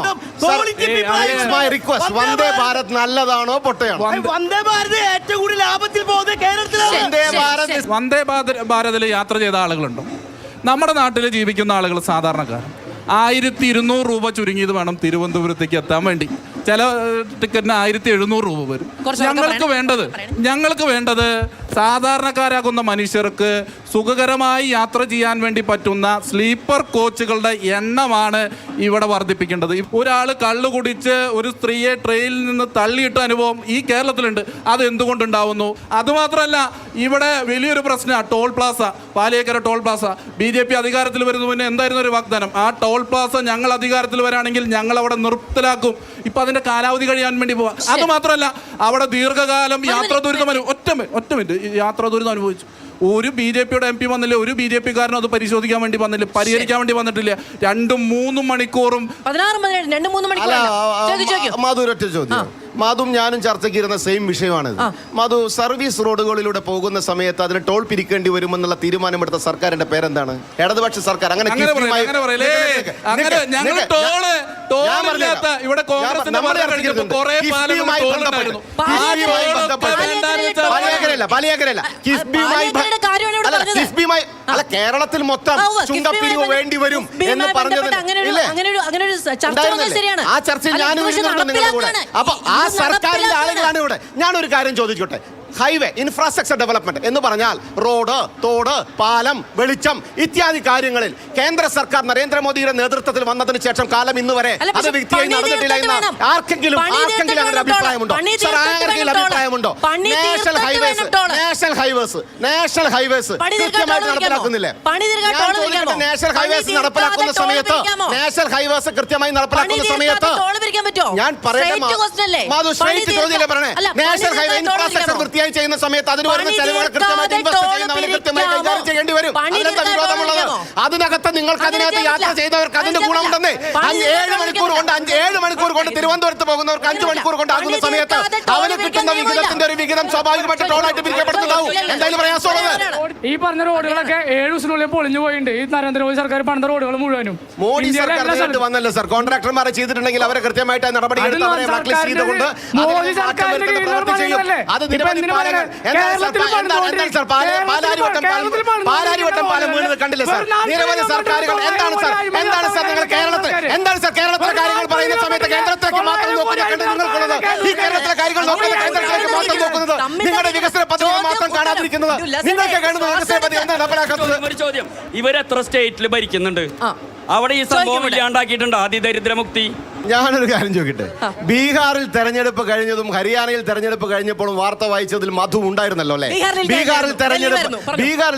വന്ദേ ഭാരത് നല്ലതാണോ പൊട്ടയാണോ? വന്ദേ ഭാരത് ഏറ്റവും കൂടുതൽ ലാഭത്തിൽ പോകുന്നത് കേരളത്തിലാണ്. വന്ദേ ഭാരതിൽ യാത്ര ചെയ്ത ആളുകളുണ്ടോ? നമ്മുടെ നാട്ടിൽ ജീവിക്കുന്ന ആളുകൾ സാധാരണക്കാർ 1200 രൂപ ചുരുങ്ങിയത് വേണം തിരുവനന്തപുരത്തേക്ക് എത്താൻ വേണ്ടി. ചില ടിക്കറ്റിന് 1700 രൂപ വരും. ഞങ്ങൾക്ക് വേണ്ടത് സാധാരണക്കാരാകുന്ന മനുഷ്യർക്ക് സുഖകരമായി യാത്ര ചെയ്യാൻ വേണ്ടി പറ്റുന്ന സ്ലീപ്പർ കോച്ചുകളുടെ എണ്ണമാണ് ഇവിടെ വർദ്ധിപ്പിക്കേണ്ടത്. ഒരാൾ കള്ളു കുടിച്ച് ഒരു സ്ത്രീയെ ട്രെയിനിൽ നിന്ന് തള്ളിയിട്ട അനുഭവം ഈ കേരളത്തിലുണ്ട്. അത് എന്തുകൊണ്ടുണ്ടാവുന്നു? അതുമാത്രമല്ല, ഇവിടെ വലിയൊരു പ്രശ്നമാണ് toll plaza. Paliyekkara toll plaza BJP അധികാരത്തിൽ വരുന്ന മുന്നേ എന്തായിരുന്നു ഒരു വാഗ്ദാനം? ആ ടോൾ പ്ലാസ ഞങ്ങൾ അധികാരത്തിൽ വരാണെങ്കിൽ ഞങ്ങൾ അവിടെ നിർത്തലാക്കും. ഇപ്പൊ അതിന്റെ കാലാവധി കഴിയാൻ വേണ്ടി പോവാ. അത് മാത്രമല്ല, അവിടെ ദീർഘകാലം യാത്രാ ദുരിതം ഒറ്റ മിനിറ്റ് യാത്രാ ദുരിതം അനുഭവിച്ചു. ഒരു BJPയുടെ MP വന്നില്ല, ഒരു BJPക്കാരനും അത് പരിശോധിക്കാൻ വേണ്ടി വന്നില്ല, പരിഹരിക്കാൻ വേണ്ടി വന്നിട്ടില്ല. 2-3 മണിക്കൂറും മാധുരൊറ്റ ചോദ്യം. മാധും ഞാനും ചർച്ചയ്ക്ക് ഇരുന്ന സെയിം വിഷയമാണിത്. മാധു, സർവീസ് റോഡുകളിലൂടെ പോകുന്ന സമയത്ത് അതിന് ടോൾ പിരിക്കേണ്ടി വരുമെന്നുള്ള തീരുമാനമെടുത്ത സർക്കാരിന്റെ പേരെന്താണ്? ഇടതുപക്ഷ സർക്കാർ. അങ്ങനെ കേരളത്തിൽ മൊത്തം ചുങ്കപ്പിരിവ് വേണ്ടി വരും എന്ന് പറഞ്ഞത് ആ ചർച്ച ഞാനും നിങ്ങളുടെ കൂടെ. അപ്പൊ ആ സർക്കാരിന്റെ ആളുകളാണ് ഇവിടെ. ഞാനൊരു കാര്യം ചോദിച്ചോട്ടെ, ഹൈവേ ഇൻഫ്രാസ്ട്രക്ചർ ഡെവലപ്മെന്റ് എന്ന് പറഞ്ഞാൽ റോഡ്, തോട്, പാലം, വെളിച്ചം ഇത്യാദി കാര്യങ്ങളിൽ കേന്ദ്ര സർക്കാർ നരേന്ദ്രമോദിയുടെ നേതൃത്വത്തിൽ വന്നതിന് ശേഷം കാലം ഇന്ന് വരെ അല്ല, അത് പക്ഷേ വ്യക്തിയായി പണി നടന്നിട്ടില്ല എന്ന് തീർത്തിട്ട് വേണം. ആർക്കെങ്കിലും പണി തീർത്തിട്ട് അങ്ങനെ വേണം അഭിപ്രായമുണ്ടോ? പണി സർ, തീർത്തിട്ട് ആർക്കെങ്കിലും വേണം അഭിപ്രായമുണ്ടോ? പണി നാഷണൽ തീർത്തിട്ട് ഹൈവേസ് വേണം ടോൾ. നാഷണൽ ഹൈവേസ് പണി തീർക്കാൻ കൃത്യമായിട്ട് ടോൾ നടപ്പിലാക്കുന്നില്ലേ? പണി തീർക്കാൻ ഞാൻ ടോൾ ചോദിക്കട്ടെ, പിരിക്കാമോ? നാഷണൽ ഹൈവേസ് പണി നടപ്പിലാക്കുന്ന തീർക്കാതെ സമയത്ത് ടോൾ പിരിക്കാമോ? നാഷണൽ ഹൈവേസ് കൃത്യമായി നടപ്പിലാക്കുന്ന പണി സമയത്ത് തീർക്കാതെ ടോൾ പിരിക്കാൻ പറ്റുമോ? ഞാൻ പറയട്ടെ Straight question അല്ലേ? മാധു, പണി സ്ട്രേറ്റ് തീർക്കാൻ- ചോദ്യമല്ലേ പറഞ്ഞേ? അല്ല, പണി നാഷണൽ ഹൈവേ തീർക്കാൻ ടോൾ ഇൻഫ്രാസ്ട്രക്ചർ പിരിക്കാമോ? വൃത്തിയായി ചെയ്യുന്ന സമയത്ത് അതിന് വരുന്ന പണി ചെലവുകൾ തീർക്കാതെ കൃത്യമായിട്ട് ഇൻവെസ്റ്റ് ടോൾ ചെയ്യുന്നവന് കൃത്യമായി പിരിക്കാമോ? കൈകാര്യം ചെയ്യേണ്ടി വരും. പണി അതിനെന്താ തീർക്കാതെ വിരോധമുള്ളത്? ടോൾ പിരിക്കാമോ? അതിനകത്ത് നിങ്ങൾക്ക് അങ്ങനെ അതിനകത്ത് ചെയ്യാൻ യാത്ര പറ്റില്ല. ചെയ്തവർക്ക് അതിന്റെ അങ്ങനെ ഗുണമുണ്ടെന്നേ. പണി 7 തീർക്കാൻ മണിക്കൂർ കൊണ്ട് 7 മണിക്കൂർ കൊണ്ട് തിരുവനന്തപുരത്ത് പോകുന്നവർക്ക് 5 മണിക്കൂർ കൊണ്ടാകുന്ന പണി സമയത്ത് തീർക്കാതെ ടോൾ അവന് കിട്ടുന്ന പിരിക്കാൻ വിഹിതത്തിന്റെ ഒരു വിഹിതം സ്വാഭാവികമായിട്ട് ടോളായിട്ട് പിരിക്കപ്പെടുന്നതാവും. എന്തായാലും പ്രയാസമുള്ളത്. ഈ പറഞ്ഞ റോഡുകളൊക്കെ 7 ദിവസത്തിനുള്ളിൽ പൊളിഞ്ഞു പോയിട്ടുണ്ട്. ഈ നരേന്ദ്രമോദി സർക്കാർ പണിത റോഡുകൾ മുഴുവനും മോഡി ഇന്ത്യയിലെ സർക്കാർ എല്ലാ നേരിട്ട് സ്ഥലത്തും. വന്നല്ലോ സർ. കോൺട്രാക്ടർമാരെ ചെയ്തിട്ടുണ്ടെങ്കിൽ അവരെ കൃത്യമായിട്ട് നടപടി അത് എടുത്ത് അവരെ ബ്ലാക്ക് ലിസ്റ്റ് ചെയ്തുകൊണ്ട് മോദി സർക്കാരിന്റെ കീഴിലുള്ള പ്രവൃത്തി ചെയ്യും. പണികളല്ലേ? അത് ഇപ്പൊ നിരവധി എന്തിനു പാലങ്ങൾ പറയുന്നത്? എന്താണ് കേരളത്തിൽ സർ പാലാരിവട്ടം പാലം വീണത് കണ്ടില്ലേ സർ? നിരവധി സർക്കാരുകൾ എന്താണ് സർ നിങ്ങൾ കേരളത്തിലെ കാര്യങ്ങൾ പറയുന്ന സമയത്ത് കേന്ദ്രത്തിലേക്ക് മാത്രം നോക്കുന്ന കണ്ട് നിങ്ങൾക്കുള്ളത്? ഈ കേരളത്തിലെ കാര്യങ്ങൾ നോക്കുന്ന കേന്ദ്രത്തിലേക്ക് മാത്രം നോക്കുന്നത്, നിങ്ങളുടെ വികസന പദ്ധതികൾ മാത്രം കാണാതിരിക്കുന്നത്, നിങ്ങൾക്ക് കാണുന്ന വികസന പദ്ധതി എന്താണ് നടപ്പിലാക്കുന്നത്? ഒരു ചോദ്യം, ഇവരെത്ര സ്റ്റേറ്റിൽ ഭരിക്കുന്നുണ്ട്? അവിടെ ഈ സംഭവം ഇല്ലാണ്ടാക്കിയിട്ടുണ്ട് അതിദരിദ്രമുക്തി. ഞാനൊരു കാര്യം ചോദിക്കട്ടെ, ബീഹാറിൽ തെരഞ്ഞെടുപ്പ് കഴിഞ്ഞതും ഹരിയാനയിൽ തെരഞ്ഞെടുപ്പ് കഴിഞ്ഞപ്പോഴും വാർത്ത വായിച്ചതിൽ മധു ഉണ്ടായിരുന്നല്ലോ അല്ലേ? ബീഹാറിൽ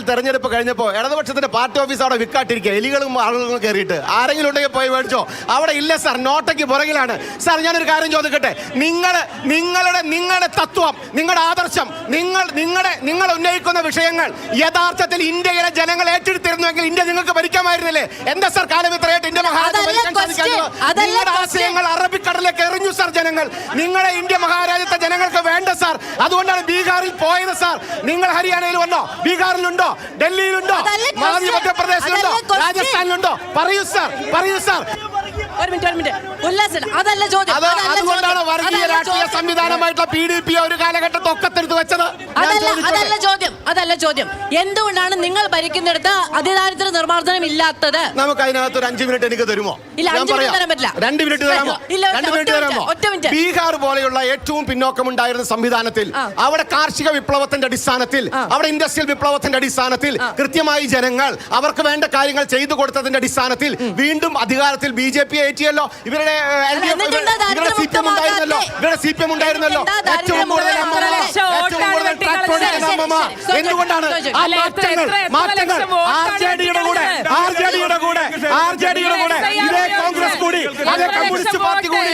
തെരഞ്ഞെടുപ്പ് കഴിഞ്ഞപ്പോൾ ഇടതുപക്ഷത്തിന്റെ പാർട്ടി ഓഫീസ് അവിടെ വിക്കാട്ടിരിക്കുക, എലികളും ആളുകളും കയറിയിട്ട്. ആരെങ്കിലും ഉണ്ടെങ്കിൽ പോയി മേടിച്ചോ? അവിടെ ഇല്ല സാർ, നോട്ടയ്ക്ക് പുറകിലാണ് സാർ. ഞാനൊരു കാര്യം ചോദിക്കട്ടെ, നിങ്ങളുടെ തത്വം, നിങ്ങളുടെ ആദർശം, നിങ്ങൾ ഉന്നയിക്കുന്ന വിഷയങ്ങൾ യഥാർത്ഥത്തിൽ ഇന്ത്യയിലെ ജനങ്ങൾ ഏറ്റെടുത്തിരുന്നുവെങ്കിൽ ഇന്ത്യ നിങ്ങൾക്ക് ഭരിക്കാമായിരുന്നില്ലേ? എന്താ സാർ കാലം ഇത്രയായിട്ട് ഇന്ത്യ മഹാരാജ്യം ഭരിക്കാൻ സാധിക്കാത്തത്? നിങ്ങളുടെ ആശയങ്ങൾ അറബിക്കടലിലേക്ക് എറിഞ്ഞു സാർ ജനങ്ങൾ. നിങ്ങളെ ഇന്ത്യ മഹാരാജ്യത്തെ ജനങ്ങൾക്ക് വേണ്ട സാർ. അതുകൊണ്ടാണ് ബീഹാറിൽ പോയത് സാർ. നിങ്ങൾ ഹരിയാനയിൽ വന്നോ? ബീഹാറിലുണ്ടോ? ഡൽഹിയിലുണ്ടോ? മധ്യപ്രദേശിലുണ്ടോ? രാജസ്ഥാനിലുണ്ടോ? പറയൂ സാർ. ഒരു മിനിറ്റ് ഉല്ലാസൻ, അതല്ല ചോദ്യം. അതുകൊണ്ടാണ് വർഗീയ രാഷ്ട്രീയ സംവിധാനമായിട്ടുള്ള PDP ഒരു കാലഘട്ടത്തിൽ ഒക്കത്തെടുത്ത് വെച്ചത്. അതല്ല ചോദ്യം. എന്തുകൊണ്ടാണ് നിങ്ങൾ ഭരിക്കുന്നിടത്ത് അതിദാരിദ്ര്യ നിർമ്മാർജ്ജനം ഇല്ലാത്തത്? നമുക്ക് അതിനകത്ത് ഒരു 5 മിനിറ്റ് എനിക്ക് തരുമോ? ഇല്ല, ഞാൻ 5 മിനിറ്റ് തരാൻ പറ്റില്ല. 2 മിനിറ്റ് തരാമോ? ഇല്ല, 2 മിനിറ്റ് തരാമോ? ഒറ്റ മിനിറ്റ്. ബീഹാർ പോലെയുള്ള ഏറ്റവും പിന്നോക്കമുണ്ടായിരുന്ന സംവിധാനത്തിൽ അവിടെ കാർഷിക വിപ്ലവത്തിന്റെ അടിസ്ഥാനത്തിൽ, അവിടെ ഇൻഡസ്ട്രിയൽ വിപ്ലവത്തിന്റെ അടിസ്ഥാനത്തിൽ കൃത്യമായി ജനങ്ങൾ അവർക്ക് വേണ്ട കാര്യങ്ങൾ ചെയ്തു കൊടുത്തതിന്റെ അടിസ്ഥാനത്തിൽ വീണ്ടും അധികാരത്തിൽ BJP ഏറ്റിയല്ലോ. ഇവരുടെ CPM ഉണ്ടായിരുന്നല്ലോ. ഏറ്റവും കൂടുതൽ എന്തുകൊണ്ടാണ് ആ മാറ്റങ്ങൾ RJD-യുടെ കൂടെ ഇതേ കോൺഗ്രസ് കൂടി, അതേ കമ്മ്യൂണിസ്റ്റ് പാർട്ടി കൂടി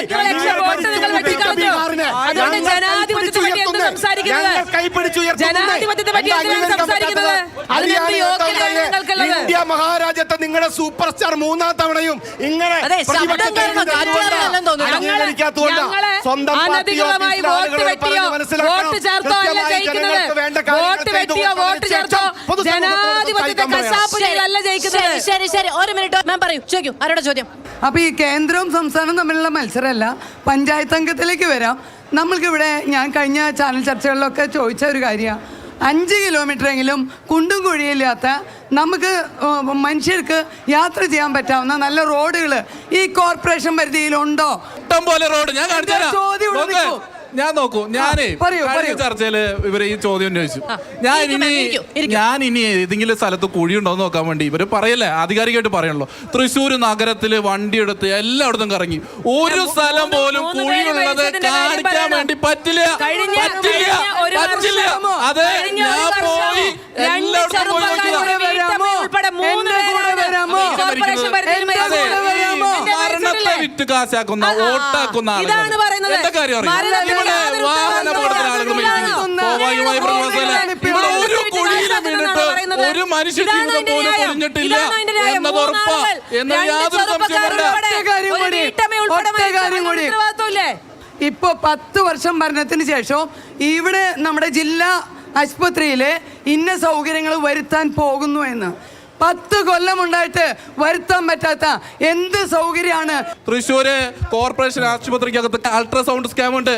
ഇന്ത്യ മഹാരാജ്യത്തെ നിങ്ങളുടെ സൂപ്പർ സ്റ്റാർ 3-ാം തവണയും ഇങ്ങനെ സ്വന്തം ശരി, ഒരു മിനിറ്റ് മാം പറയൂ, ചോദിക്കൂ. ആരോടെ ചോദ്യം? അപ്പൊ ഈ കേന്ദ്രവും സംസ്ഥാനവും തമ്മിലുള്ള മത്സരമല്ല, പഞ്ചായത്ത് അംഗത്തിലേക്ക് വരാം. നമ്മൾക്കിവിടെ ഞാൻ കഴിഞ്ഞ ചാനൽ ചർച്ചകളിലൊക്കെ ചോദിച്ച ഒരു കാര്യമാണ്, 5 കിലോമീറ്ററെങ്കിലും കുണ്ടും കുഴിയില്ലാത്ത നമുക്ക് മനുഷ്യർക്ക് യാത്ര ചെയ്യാൻ പറ്റാവുന്ന നല്ല റോഡുകൾ ഈ കോർപ്പറേഷൻ പരിധിയിലുണ്ടോ? ഇഷ്ടം പോലെ റോഡ് ഞാൻ കാണിച്ചു തരാം. ചോദ്യം ഇവിടെ നിൽക്കൂ. ഞാൻ നോക്കൂ, ഞാനേ കഴിഞ്ഞ ചർച്ചയില് ഇവര് ഈ ചോദ്യം ചോദിച്ചു. ഞാൻ ഇനി ഏതെങ്കിലും സ്ഥലത്ത് കുഴിയുണ്ടോന്ന് നോക്കാൻ വേണ്ടി ഇവര് പറയല്ലേ, ആധികാരികമായിട്ട് പറയണല്ലോ, തൃശ്ശൂർ നഗരത്തില് വണ്ടിയെടുത്ത് എല്ലായിടത്തും കറങ്ങി, ഒരു സ്ഥലം പോലും കുഴിയുള്ളത് കാണിക്കാൻ വേണ്ടി പറ്റില്ല. അതെ, ഞാൻ പോയി എല്ലായിടത്തും പോയി മരണത്തെ വിറ്റ് കാശാക്കുന്ന ഓട്ടാക്കുന്ന ആളുകൾ എന്റെ കാര്യം അറിയാം. ഒരു കുഴിയിൽ വീണിട്ട് ഒരു മനുഷ്യ ജീവിതം പോലും പൊളിഞ്ഞിട്ടില്ല എന്നത് ഉറപ്പാ എന്ന് യാതൊരു സംശയമില്ല. ഇപ്പൊ 10 വർഷം ഭരണത്തിന് ശേഷം ഇവിടെ നമ്മുടെ ജില്ലാ ആശുപത്രിയിലെ ഇന്ന സൗകര്യങ്ങൾ വരുത്താൻ പോകുന്നു എന്ന് 10 കൊല്ലം ഉണ്ടായിട്ട് വരുത്താൻ പറ്റാത്ത എന്ത് സൗകര്യമാണ്? തൃശ്ശൂര് കോർപ്പറേഷൻ ആശുപത്രിക്കകത്ത് അൾട്രാസൗണ്ട് സ്കാൻ ഉണ്ട്,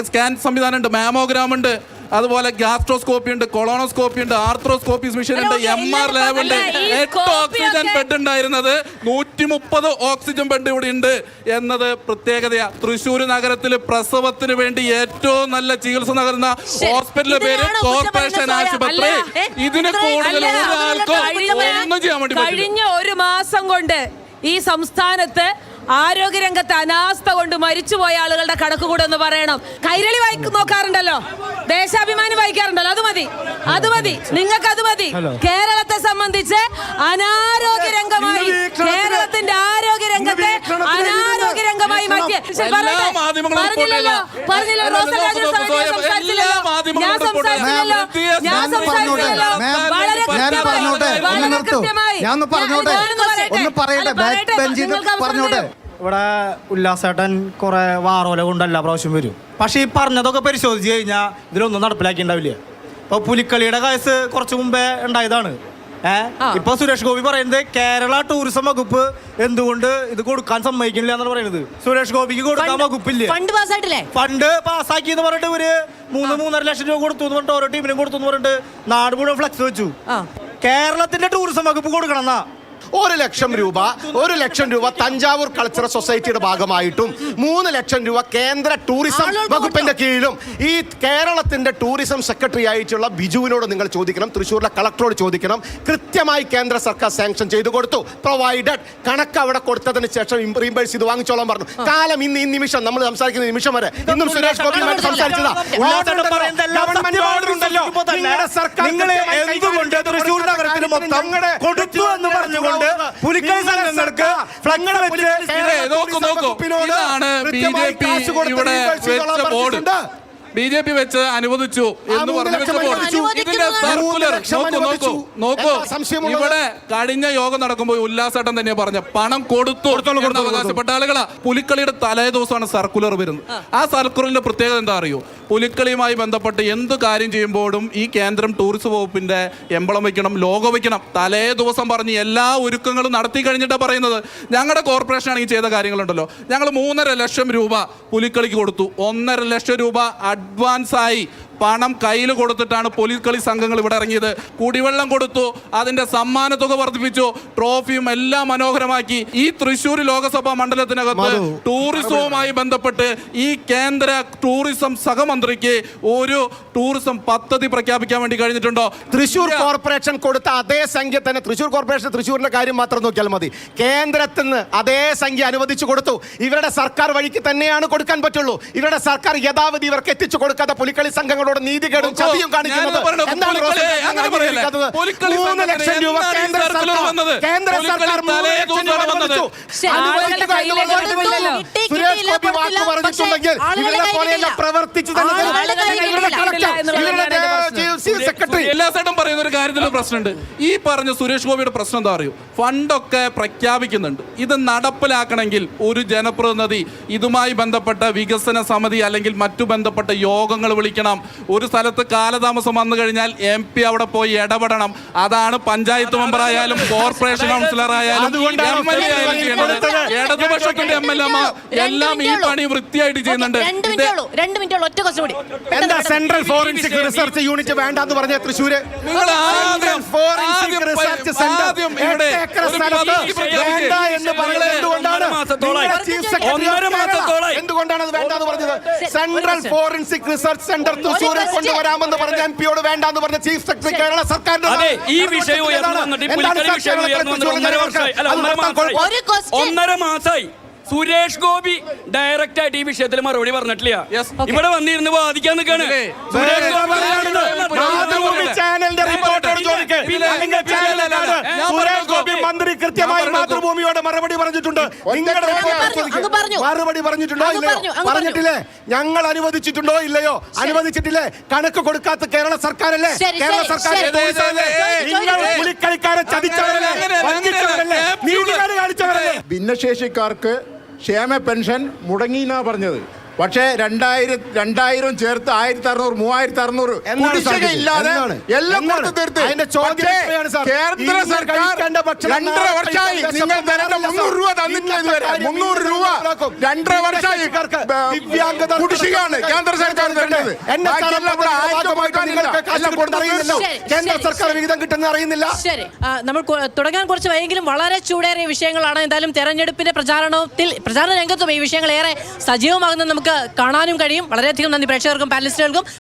സ്കാൻ സംവിധാനം ഉണ്ട്, മാമോഗ്രാം ഉണ്ട്, അതുപോലെ ഗ്യാസ്ട്രോസ്കോപ്പി ഉണ്ട്, കൊളോണോസ്കോപ്പി ഉണ്ട്, ആർത്രോസ്കോപ്പി മെഷീൻ ഉണ്ട്, MR ലാബ് ഉണ്ട്. 8 ഓക്സിജൻ ബെഡ് ഉണ്ടായിരുന്നത് 130 ഓക്സിജൻ ബെഡ് ഇവിടെ ഉണ്ട് എന്നത് പ്രത്യേകതയാ. തൃശ്ശൂർ നഗരത്തിൽ പ്രസവത്തിന് വേണ്ടി ഏറ്റവും നല്ല ചികിത്സ നൽകുന്ന ഹോസ്പിറ്റലിന്റെ പേര് കോർപ്പറേഷൻ ആശുപത്രി. ഇതിന് കൂടുതൽ ഒരാൾക്കോ ഒന്നും ചെയ്യാൻ വേണ്ടി പറ്റില്ല. കഴിഞ്ഞ ഒരു മാസം കൊണ്ട് ഈ സംസ്ഥാനത്ത് ആരോഗ്യരംഗത്ത് അനാസ്ഥ കൊണ്ട് മരിച്ചുപോയ ആളുകളുടെ കണക്ക് കൂടെ ഒന്ന് പറയണം. കൈരളി നോക്കാറുണ്ടല്ലോ, ദേശാഭിമാനി വായിക്കാറുണ്ടല്ലോ, അത് മതി നിങ്ങൾക്ക്, അത് മതി. കേരളത്തെ സംബന്ധിച്ച് അനാരോഗ്യരംഗമായി, കേരളത്തിന്റെ ആരോഗ്യരംഗത്തെ അനാരോഗ്യരംഗമായി മാറ്റി. പറഞ്ഞില്ലല്ലോ ഇവിടെ ഉല്ലാസേട്ടൻ കുറെ വാറോല കൊണ്ടല്ല പ്രാവശ്യം വരും. പക്ഷെ ഈ പറഞ്ഞതൊക്കെ പരിശോധിച്ച് കഴിഞ്ഞാൽ ഇതിലൊന്നും നടപ്പിലാക്കിണ്ടാവില്ല. ഇപ്പൊ പുലിക്കളിയുടെ കേസ് കുറച്ചു മുമ്പേ ഉണ്ടായതാണ്. ഇപ്പൊ സുരേഷ് ഗോപി പറയുന്നത് കേരള ടൂറിസം വകുപ്പ് എന്തുകൊണ്ട് ഇത് കൊടുക്കാൻ സമ്മതിക്കില്ല എന്നാണ് പറയുന്നത്. സുരേഷ് ഗോപിക്ക് കൊടുക്കാൻ വകുപ്പില്ല. ഫണ്ട് പാസ്സാക്കി എന്ന് പറഞ്ഞിട്ട് ഒരു 3-3.5 ലക്ഷം രൂപ കൊടുത്തു എന്ന് പറഞ്ഞിട്ട് ഓരോ ടീമിനും കൊടുത്തു എന്ന് പറഞ്ഞിട്ട് നാട് മുഴുവൻ ഫ്ലക്സ് വെച്ചു. കേരളത്തിന്റെ ടൂറിസം വകുപ്പ് കൊടുക്കണം എന്നാ. 1 ലക്ഷം രൂപ തഞ്ചാവൂർ കൾച്ചറൽ സൊസൈറ്റിയുടെ ഭാഗമായിട്ടും 3 ലക്ഷം രൂപ കേന്ദ്ര ടൂറിസം വകുപ്പിന്റെ കീഴിലും ഈ കേരളത്തിന്റെ ടൂറിസം സെക്രട്ടറി ആയിട്ടുള്ള ബിജുവിനോട് നിങ്ങൾ ചോദിക്കണം, തൃശ്ശൂരിലെ കളക്ടറോട് ചോദിക്കണം. കൃത്യമായി കേന്ദ്ര സർക്കാർ സാങ്ഷൻ ചെയ്തു കൊടുത്തു. പ്രൊവൈഡഡ് കണക്ക് അവിടെ കൊടുത്തതിന് ശേഷം റീംബേഴ്സ് ചെയ്ത് വാങ്ങിച്ചോളാൻ പറഞ്ഞു. കാലം ഇന്ന് ഈ നിമിഷം നമ്മൾ സംസാരിക്കുന്ന നിമിഷം വരെ ഇന്നും സുരേഷ് ഗോപിയുമായിട്ട് സംസാരിച്ചതാ. BJP വെച്ച് അനുവദിച്ചു എന്ന് പറഞ്ഞു ഇതിന്റെ സർക്കുലർ നോക്കൂ. ഇവിടെ കഴിഞ്ഞ യോഗം നടക്കുമ്പോൾ ഉല്ലാസേട്ടൻ തന്നെ പറഞ്ഞ പണം കൊടുത്തു അവകാശപ്പെട്ട ആളുകളാ. പുലിക്കളിയുടെ തലേ ദിവസമാണ് സർക്കുലർ വരുന്നത്. ആ സർക്കുലറിന്റെ പ്രത്യേകത എന്താ അറിയോ? പുലിക്കളിയുമായി ബന്ധപ്പെട്ട് എന്ത് കാര്യം ചെയ്യുമ്പോഴും ഈ കേന്ദ്രം ടൂറിസം വകുപ്പിന്റെ എംബ്ലം വെക്കണം, ലോഗോ വെക്കണം. തലേ ദിവസം പറഞ്ഞ് എല്ലാ ഒരുക്കങ്ങളും നടത്തി കഴിഞ്ഞിട്ടാണ് പറയുന്നത്. ഞങ്ങളുടെ കോർപ്പറേഷൻ ആണെങ്കിൽ ചെയ്ത കാര്യങ്ങളുണ്ടല്ലോ, ഞങ്ങൾ 3.5 ലക്ഷം രൂപ പുലിക്കളിക്ക് കൊടുത്തു. 1.5 ലക്ഷം രൂപ അഡ്വാൻസായി പണം കയ്യിൽ കൊടുത്തിട്ടാണ് പുലിക്കളി സംഘങ്ങൾ ഇവിടെ ഇറങ്ങിയത്. കുടിവെള്ളം കൊടുത്തു, അതിന്റെ സമ്മാനത്തുക വർദ്ധിപ്പിച്ചു, ട്രോഫിയും എല്ലാം മനോഹരമാക്കി. ഈ തൃശ്ശൂർ ലോകസഭാ മണ്ഡലത്തിനകത്ത് ടൂറിസവുമായി ബന്ധപ്പെട്ട് ഈ കേന്ദ്ര ടൂറിസം സഹമന്ത്രിക്ക് ഒരു ടൂറിസം പദ്ധതി പ്രഖ്യാപിക്കാൻ വേണ്ടി കഴിഞ്ഞിട്ടുണ്ടോ? തൃശ്ശൂർ കോർപ്പറേഷൻ കൊടുത്ത അതേ സംഖ്യ തന്നെ തൃശ്ശൂർ കോർപ്പറേഷൻ തൃശ്ശൂരിന്റെ കാര്യം മാത്രം നോക്കിയാൽ മതി. കേന്ദ്രത്തിൽ നിന്ന് അതേ സംഖ്യ അനുവദിച്ചു കൊടുത്തു. ഇവരുടെ സർക്കാർ വഴിക്ക് തന്നെയാണ് കൊടുക്കാൻ പറ്റുള്ളൂ. ഇവരുടെ സർക്കാർ യഥാവധി ഇവർക്ക് എത്തിച്ചു കൊടുക്കാത്ത പുലിക്കളി സംഘങ്ങൾ നീതികേടും ചതിയും കാണിക്കുന്നത്. 3 ലക്ഷം രൂപ കേന്ദ്ര സർക്കാർ സുരേഷ് ഗോപി വാക്ക് പറഞ്ഞിട്ടുണ്ടെങ്കിൽ ഇവരെ പോലെയല്ല പ്രവർത്തിച്ചു സെക്രട്ടറി. എല്ലാ സൈഡും പറയുന്ന ഒരു കാര്യത്തിൽ പ്രശ്നമുണ്ട്. ഈ പറഞ്ഞ സുരേഷ് ഗോപിയുടെ പ്രശ്നം എന്താ അറിയൂ? ഫണ്ടൊക്കെ പ്രഖ്യാപിക്കുന്നുണ്ട്. ഇത് നടപ്പിലാക്കണമെങ്കിൽ ഒരു ജനപ്രതിനിധി ഇതുമായി ബന്ധപ്പെട്ട വികസന സമിതി അല്ലെങ്കിൽ മറ്റു ബന്ധപ്പെട്ട യോഗങ്ങൾ വിളിക്കണം. ഒരു സ്ഥലത്ത് കാലതാമസം വന്നു കഴിഞ്ഞാൽ MP അവിടെ പോയി ഇടപെടണം. അതാണ് പഞ്ചായത്ത് മെമ്പർ ആയാലും കോർപ്പറേഷൻ കൗൺസിലർ ആയാലും MLA ആയാലും ചെയ്യേണ്ടത്. ഇടതുപക്ഷത്തിന്റെ MLA എല്ലാം ഈ പണി വൃത്തിയായിട്ട് ചെയ്യുന്നുണ്ട്. എന്താ സെൻട്രൽ ഫോറൻസിക് റിസർച്ച് യൂണിറ്റ് വേണ്ടെന്ന് പറഞ്ഞ തൃശ്ശൂര്? നിങ്ങൾ എന്തുകൊണ്ടാണ് അത് വേണ്ടെന്ന് പറഞ്ഞത്? സെൻട്രൽ ഫോറൻസിക് റിസർച്ച് സെന്റർ തൃശ്ശൂരിൽ കൊണ്ടുവരാമെന്ന് പറഞ്ഞ MP-യോട് വേണ്ടെന്ന് പറഞ്ഞ ചീഫ് സെക്രട്ടറി കേരള സർക്കാരിന്റെ ഈ വിഷയം ഉയർന്നു വന്നിട്ട് 1.5 മാസമായി സുരേഷ് ഗോപി ഡയറക്റ്റ് ആയിട്ട് ഈ വിഷയത്തിൽ മറുപടി പറഞ്ഞിട്ടില്ല. ഇവിടെ വന്നിരുന്ന് വാദിക്കാൻ നിൽക്കാണ്. സുരേഷ് ഗോപി മന്ത്രി കൃത്യമായി മാതൃഭൂമിയോട് മറുപടി പറഞ്ഞിട്ടുണ്ട്. മറുപടി പറഞ്ഞിട്ടുണ്ടോ ഇല്ലയോ? പറഞ്ഞിട്ടില്ലേ? ഞങ്ങൾ അനുവദിച്ചിട്ടുണ്ടോ ഇല്ലയോ? അനുവദിച്ചിട്ടില്ലേ? കണക്ക് കൊടുക്കാത്ത കേരള സർക്കാരല്ലേ? കേരള സർക്കാർ പുലിക്കളിക്കാരെ ചതിച്ചവരല്ലേ? നീതികേട് കാണിച്ചവരല്ലേ? ഭിന്നശേഷിക്കാർക്ക് ക്ഷേമ പെൻഷൻ മുടങ്ങിന്നാ പറഞ്ഞത്. പക്ഷേ 2000 ചേർത്ത് 1600 3600 കുടിശ്ശികയില്ലാതെ എല്ലാം കൊടുത്തു തീർത്ത്. കേന്ദ്ര സർക്കാർ 2.5 വർഷമായി നിങ്ങൾ തരേണ്ട 300 രൂപ തന്നിട്ടില്ല. ഇതുവരെ 300 രൂപ 2.5 വർഷമായി കുടിശ്ശികയാണ് കേന്ദ്ര സർക്കാർ തരുന്നത്. ബാക്കിയെല്ലാം ഇവിടെ ആർക്കും കൊടുക്കാനില്ല. എല്ലാം കൊടുത്തറിയുന്നില്ല. കേന്ദ്ര സർക്കാർ വിഹിതം കിട്ടുന്ന അറിയുന്നില്ല. ശരി, നമ്മൾ തുടങ്ങാൻ കുറച്ച് വൈകിയെങ്കിലും വളരെ ചൂടേറിയ വിഷയങ്ങളാണ്. എന്തായാലും തെരഞ്ഞെടുപ്പിന്റെ പ്രചാരണ രംഗത്തും ഈ വിഷയങ്ങൾ ഏറെ സജീവമാകുന്നത് നമുക്ക് കാണാനും കഴിയും. വളരെയധികം നന്ദി പ്രേക്ഷകർക്കും പാനലിസ്റ്റുകൾക്കും.